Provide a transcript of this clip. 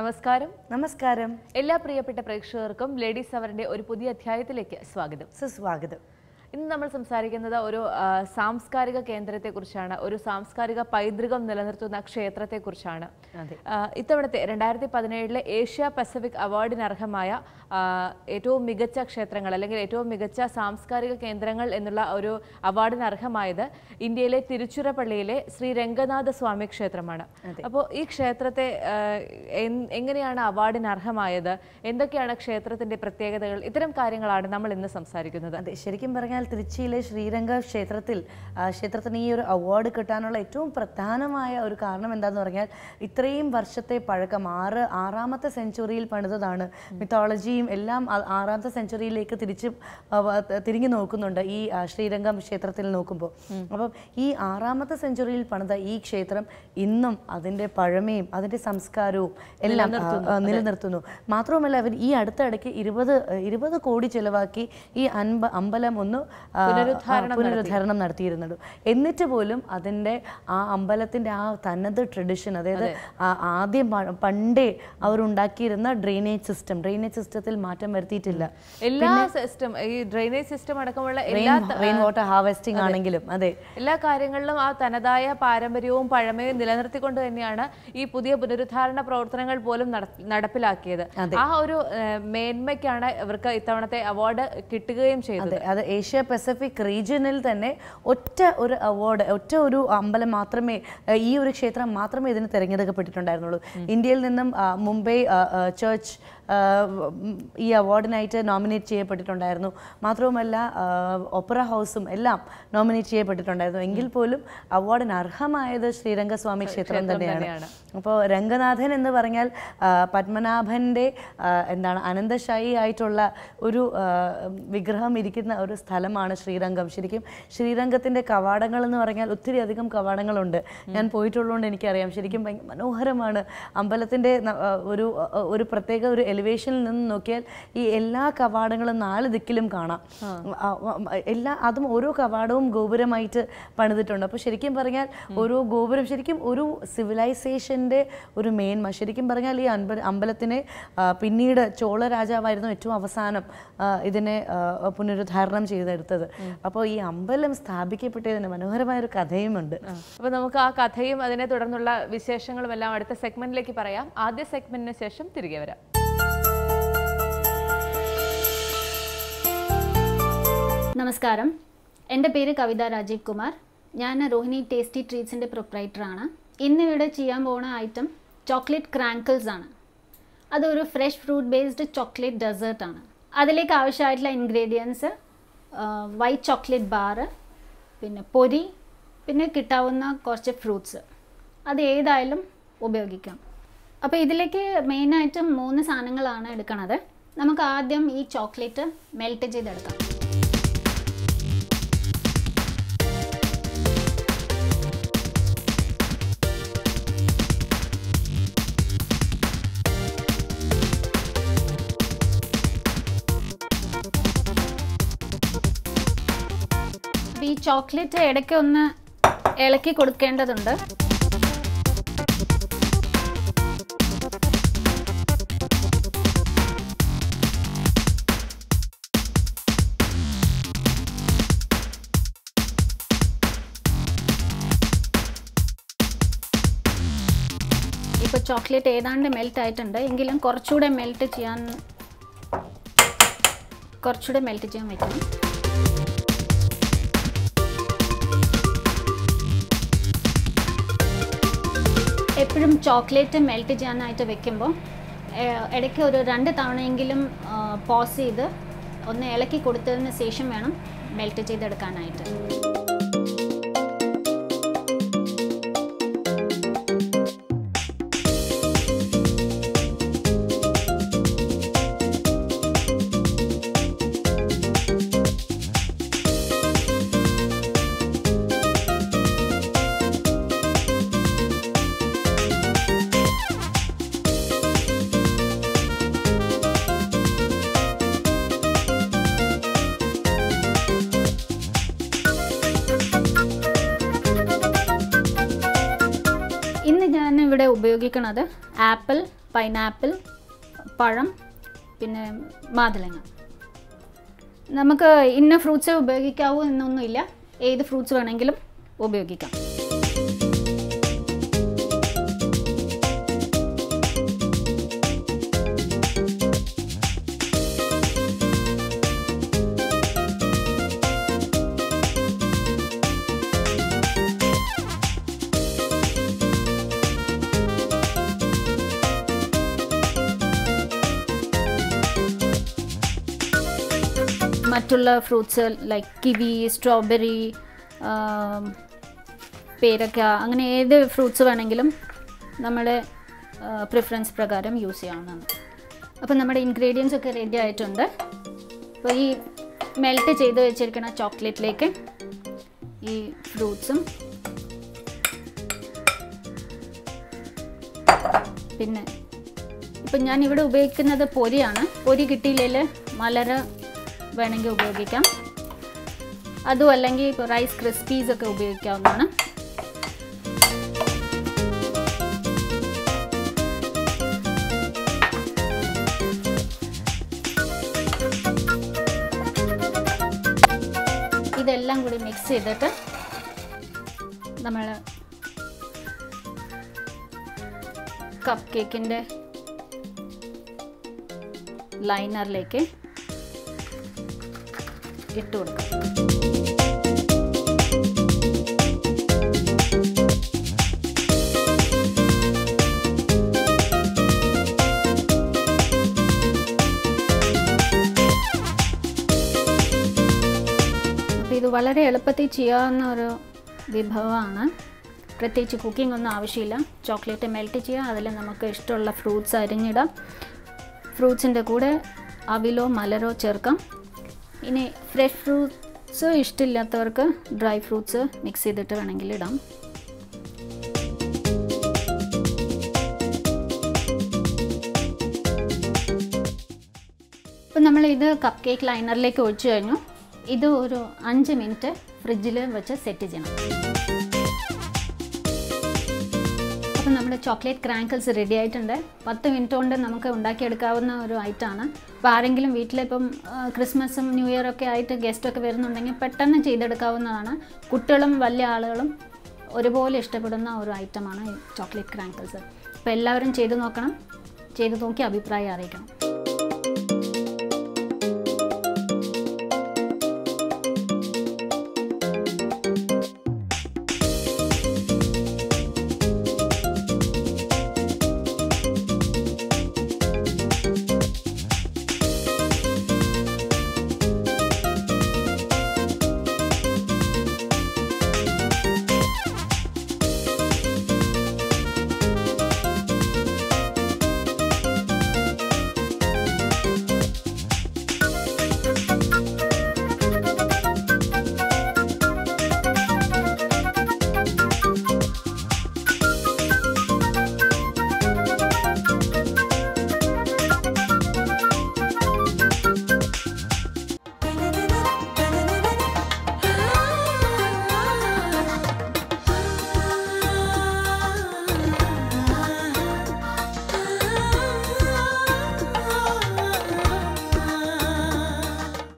നമസ്കാരം. നമസ്കാരം. എല്ലാ പ്രിയപ്പെട്ട പ്രേക്ഷകർക്കും ലേഡീസ് അവറിന്റെ ഒരു പുതിയ അധ്യായത്തിലേക്ക് സ്വാഗതം. സുസ്വാഗതം. ഇന്ന് നമ്മൾ സംസാരിക്കുന്നത് ഒരു സാംസ്കാരിക കേന്ദ്രത്തെക്കുറിച്ചാണ്, ഒരു സാംസ്കാരിക പൈതൃകം നിലനിർത്തുന്ന ക്ഷേത്രത്തെക്കുറിച്ചാണ്. ഇത്തവണത്തെ 2017 ഏഷ്യ പസഫിക് അവാർഡിന് അർഹമായ ഏറ്റവും മികച്ച ക്ഷേത്രങ്ങൾ അല്ലെങ്കിൽ ഏറ്റവും മികച്ച സാംസ്കാരിക കേന്ദ്രങ്ങൾ എന്നുള്ള ഒരു അവാർഡിന് അർഹമായത് ഇന്ത്യയിലെ തിരുച്ചിറപ്പള്ളിയിലെ ശ്രീ രംഗനാഥ സ്വാമി ക്ഷേത്രമാണ്. അപ്പോൾ ഈ ക്ഷേത്രത്തെ എങ്ങനെയാണ് അവാർഡിന് അർഹമായത്, എന്തൊക്കെയാണ് ക്ഷേത്രത്തിന്റെ പ്രത്യേകതകൾ, ഇത്തരം കാര്യങ്ങളാണ് നമ്മൾ ഇന്ന് സംസാരിക്കുന്നത്. അതെ, ശരിക്കും പറഞ്ഞാൽ തിരുച്ചിയിലെ ശ്രീരംഗ ക്ഷേത്രത്തിന് ഈ ഒരു അവാർഡ് കിട്ടാനുള്ള ഏറ്റവും പ്രധാനമായ ഒരു കാരണം എന്താണെന്ന് പറഞ്ഞാൽ ഇത്രയും വർഷത്തെ പഴക്കം, ആറാമത്തെ സെഞ്ചുറിയിൽ പണിതതാണ്. മിത്തോളജിയും എല്ലാം ആറാമത്തെ സെഞ്ചുറിയിലേക്ക് തിരിഞ്ഞു നോക്കുന്നുണ്ട് ഈ ശ്രീരംഗം ക്ഷേത്രത്തിൽ നോക്കുമ്പോൾ. അപ്പം ഈ ആറാമത്തെ സെഞ്ചുറിയിൽ പണിത ഈ ക്ഷേത്രം ഇന്നും അതിൻ്റെ പഴമയും അതിൻ്റെ സംസ്കാരവും എല്ലാം നിലനിർത്തുന്നു. മാത്രവുമല്ല, അവർ ഈ അടുത്തിടയ്ക്ക് 20 കോടി ചെലവാക്കി ഈ അമ്പലം ഒന്ന് പുനരുദ്ധാരണം നടത്തിയിരുന്നത്. എന്നിട്ട് പോലും അതിൻ്റെ ആ അമ്പലത്തിൻ്റെ ആ തനത് ട്രഡിഷൻ, അതായത് ആദ്യം പണ്ടേ അവരുണ്ടാക്കിയിരുന്ന ഡ്രെയിനേജ് സിസ്റ്റത്തിൽ മാറ്റം വരുത്തിയിട്ടില്ല. എല്ലാ സിസ്റ്റം, ഈ ഡ്രെയിനേജ് സിസ്റ്റം അടക്കമുള്ള റെയിൻ വാട്ടർ ഹാർവെസ്റ്റിംഗ് ആണെങ്കിലും അതെ, എല്ലാ കാര്യങ്ങളിലും ആ തനതായ പാരമ്പര്യവും പഴമയും നിലനിർത്തിക്കൊണ്ട് തന്നെയാണ് ഈ പുതിയ പുനരുദ്ധാരണ പ്രവർത്തനങ്ങൾ പോലും നടപ്പിലാക്കിയത്. ആ ഒരു മേന്മയ്ക്കാണ് ഇവർക്ക് ഇത്തവണത്തെ അവാർഡ് കിട്ടുകയും ചെയ്തത്. അത് ഏഷ്യ പസഫിക് റീജിയനിൽ തന്നെ ഒറ്റ ഒരു അമ്പലം മാത്രമേ, ഈ ഒരു ക്ഷേത്രം മാത്രമേ ഇതിന് തിരഞ്ഞെടുക്കപ്പെട്ടിട്ടുണ്ടായിരുന്നുള്ളൂ. ഇന്ത്യയിൽ നിന്നും മുംബൈ ചർച്ച് ഈ അവാർഡിനായിട്ട് നോമിനേറ്റ് ചെയ്യപ്പെട്ടിട്ടുണ്ടായിരുന്നു. മാത്രവുമല്ല ഒപ്പറ ഹൗസും എല്ലാം നോമിനേറ്റ് ചെയ്യപ്പെട്ടിട്ടുണ്ടായിരുന്നു. എങ്കിൽ പോലും അവാർഡിന് അർഹമായത് ശ്രീരംഗസ്വാമി ക്ഷേത്രം തന്നെയാണ്. അപ്പോൾ രംഗനാഥൻ എന്ന് പറഞ്ഞാൽ പത്മനാഭൻ്റെ അനന്തശായി ആയിട്ടുള്ള ഒരു വിഗ്രഹം ഇരിക്കുന്ന ഒരു സ്ഥലമാണ് ശ്രീരംഗം. ശരിക്കും ശ്രീരംഗത്തിൻ്റെ കവാടങ്ങൾ എന്ന് പറഞ്ഞാൽ ഒത്തിരി അധികം കവാടങ്ങളുണ്ട്. ഞാൻ പോയിട്ടുള്ളതുകൊണ്ട് എനിക്കറിയാം. ശരിക്കും ഭയങ്കര മനോഹരമാണ്. അമ്പലത്തിൻ്റെ ഒരു പ്രത്യേക ഒരു എലിവേഷനിൽ നിന്ന് നോക്കിയാൽ ഈ എല്ലാ കവാടങ്ങളും 4 ദിക്കിലും കാണാം. അതും ഓരോ കവാടവും ഗോപുരമായിട്ട് പണിതിട്ടുണ്ട്. അപ്പോൾ ശരിക്കും പറഞ്ഞാൽ ഓരോ ഗോപുരം ശരിക്കും ഒരു സിവിലൈസേഷൻ്റെ ഒരു മേന്മ. ശരിക്കും പറഞ്ഞാൽ ഈ അമ്പലത്തിനെ പിന്നീട് ചോള രാജാവായിരുന്നു ഏറ്റവും അവസാനം ഇതിനെ പുനരുദ്ധാരണം ചെയ്തെടുത്തത്. അപ്പോൾ ഈ അമ്പലം സ്ഥാപിക്കപ്പെട്ടതിന് മനോഹരമായൊരു കഥയുമുണ്ട്. അപ്പോൾ നമുക്ക് ആ കഥയും അതിനെ തുടർന്നുള്ള വിശേഷങ്ങളും എല്ലാം അടുത്ത സെഗ്മെന്റിലേക്ക് പറയാം. ആദ്യ സെഗ്മെന്റിന് ശേഷം തിരികെ വരാം. നമസ്കാരം, എൻ്റെ പേര് കവിത രാജീവ് കുമാർ. ഞാൻ രോഹിണി ടേസ്റ്റി ട്രീറ്റ്സിൻ്റെ പ്രൊപ്രൈറ്ററാണ്. ഇന്ന് ഇവിടെ ചെയ്യാൻ പോകുന്ന ഐറ്റം ചോക്ലേറ്റ് ക്രാങ്കിൾസ് ആണ്. അതൊരു ഫ്രഷ് ഫ്രൂട്ട് ബേസ്ഡ് ചോക്ലേറ്റ് ഡെസേർട്ടാണ്. അതിലേക്ക് ആവശ്യമായിട്ടുള്ള ഇൻഗ്രീഡിയൻസ് വൈറ്റ് ചോക്ലേറ്റ് ബാറ്, പിന്നെ പൊരി, പിന്നെ കിട്ടാവുന്ന കുറച്ച് ഫ്രൂട്ട്സ്. അത് ഏതായാലും ഉപയോഗിക്കാം. അപ്പോൾ ഇതിലേക്ക് മെയിനായിട്ട് 3 സാധനങ്ങളാണ് എടുക്കുന്നത്. നമുക്ക് ആദ്യം ഈ ചോക്ലേറ്റ് മെൽറ്റ് ചെയ്തെടുക്കാം. ഈ ചോക്ലേറ്റ് ഇടയ്ക്ക് ഒന്ന് ഇളക്കി കൊടുക്കേണ്ടതുണ്ട്. ഇപ്പോൾ ചോക്ലേറ്റ് ഏതാണ്ട് മെൽറ്റ് ആയിട്ടുണ്ട്. എങ്കിലും കുറച്ചുകൂടെ മെൽറ്റ് ചെയ്യാൻ വയ്ക്കണം. എപ്പോഴും ചോക്ലേറ്റ് മെൽറ്റ് ചെയ്യാനായിട്ട് വെക്കുമ്പോൾ ഇടയ്ക്ക് ഒരു 2 തവണയെങ്കിലും പോസ് ചെയ്ത് ഒന്ന് ഇളക്കി കൊടുത്തതിന് ശേഷം വേണം മെൽറ്റ് ചെയ്തെടുക്കാനായിട്ട്. ഇവിടെ ഉപയോഗിക്കുന്നത് ആപ്പിൾ, പൈനാപ്പിൾ, പഴം, പിന്നെ മാതളങ്ങ. നമുക്ക് ഇന്ന ഫ്രൂട്ട്സ് ഉപയോഗിക്കാവൂ എന്നൊന്നുമില്ല, ഏത് ഫ്രൂട്ട്സ് വേണമെങ്കിലും ഉപയോഗിക്കാം. മറ്റുള്ള ഫ്രൂട്ട്സ് ലൈക്ക് കിവി, സ്ട്രോബെറി, പേരക്ക, അങ്ങനെ ഏത് ഫ്രൂട്ട്സ് വേണമെങ്കിലും നമ്മുടെ പ്രിഫറൻസ് പ്രകാരം യൂസ് ചെയ്യാവുന്നതാണ്. അപ്പോൾ നമ്മുടെ ഇൻഗ്രീഡിയൻസ് ഒക്കെ റെഡി ആയിട്ടുണ്ട്. അപ്പോൾ ഈ മെൽറ്റ് ചെയ്ത് വെച്ചിരിക്കുന്ന ചോക്ലേറ്റിലേക്ക് ഈ ഫ്രൂട്ട്സും പിന്നെ ഇപ്പം ഞാനിവിടെ ഉപയോഗിക്കുന്നത് പൊരിയാണ്. പൊരി കിട്ടിയില്ലെങ്കിൽ മലര വേണമെങ്കിൽ ഉപയോഗിക്കാം. അതും അല്ലെങ്കിൽ ഇപ്പോൾ റൈസ് ക്രിസ്പീസ് ഒക്കെ ഉപയോഗിക്കാവുന്നതാണ്. ഇതെല്ലാം കൂടി മിക്സ് ചെയ്തിട്ട് നമ്മൾ കപ്പ് കേക്കിൻ്റെ ലൈനറിലേക്ക് ഇട്ട് കൊടുക്കാം. അപ്പോൾ ഇത് വളരെ എളുപ്പത്തിൽ ചെയ്യാവുന്ന ഒരു വിഭവമാണ്. പ്രത്യേകിച്ച് കുക്കിംഗ് ഒന്നും ആവശ്യമില്ല. ചോക്ലേറ്റ് മെൽറ്റ് ചെയ്യുക, അതിൽ നമുക്ക് ഇഷ്ടമുള്ള ഫ്രൂട്ട്സ് അരിഞ്ഞിടാം. ഫ്രൂട്ട്സിൻ്റെ കൂടെ അവിലോ മലരോ ചേർക്കാം. ഇനി ഫ്രഷ് ഫ്രൂട്ട്സ് ഇഷ്ടമില്ലാത്തവർക്ക് ഡ്രൈ ഫ്രൂട്ട്സ് മിക്സ് ചെയ്തിട്ട് വേണമെങ്കിൽ ഇടാം. ഇപ്പം നമ്മളിത് കപ്പ് കേക്ക് ലൈനറിലേക്ക് ഒഴിച്ചു കഴിഞ്ഞു. ഇത് ഒരു 5 മിനിറ്റ് ഫ്രിഡ്ജിൽ വെച്ച് സെറ്റ് ചെയ്യണം. അപ്പം നമ്മുടെ ചോക്ലേറ്റ് ക്രാങ്കിൾസ് റെഡി ആയിട്ടുണ്ട്. 10 മിനിറ്റ് കൊണ്ട് നമുക്ക് ഉണ്ടാക്കിയെടുക്കാവുന്ന ഒരു ഐറ്റമാണ്. അപ്പോൾ ആരെങ്കിലും വീട്ടിലിപ്പം ക്രിസ്മസും ന്യൂ ഇയർ ഒക്കെ ആയിട്ട് ഗസ്റ്റൊക്കെ വരുന്നുണ്ടെങ്കിൽ പെട്ടെന്ന് ചെയ്തെടുക്കാവുന്നതാണ്. കുട്ടികളും വലിയ ആളുകളും ഒരുപോലെ ഇഷ്ടപ്പെടുന്ന ഒരു ഐറ്റമാണ് ഈ ചോക്ലേറ്റ് ക്രാങ്കിൾസ്. അപ്പോൾ എല്ലാവരും ചെയ്ത് നോക്കണം. ചെയ്ത് നോക്കി അഭിപ്രായം അറിയിക്കണം.